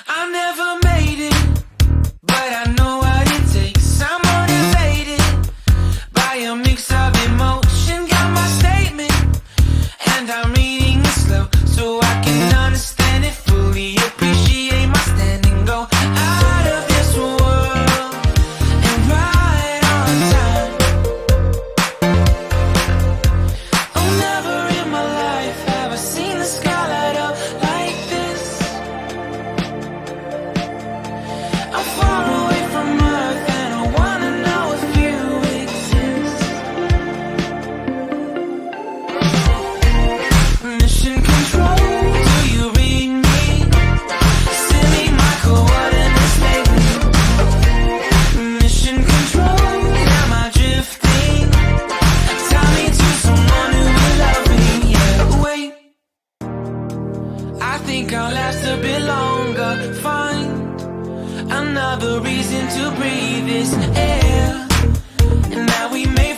I never made it, but I know what it takes. I'm motivated by a mix of emotion. Got my statement, and I'm reading it slow so I can understand it fully. Appreciate my standing, go out of this world and right on time. Oh, never in my life have I seen the sky light up like this. I'm far away from Earth and I wanna know if you exist. Mission control, do you read me? Send me my coordinates lately. Mission control, am I drifting? Tie me to someone who will love me. Yeah, wait, I think I'll last a bit longer. Find another reason to breathe this air. And now we may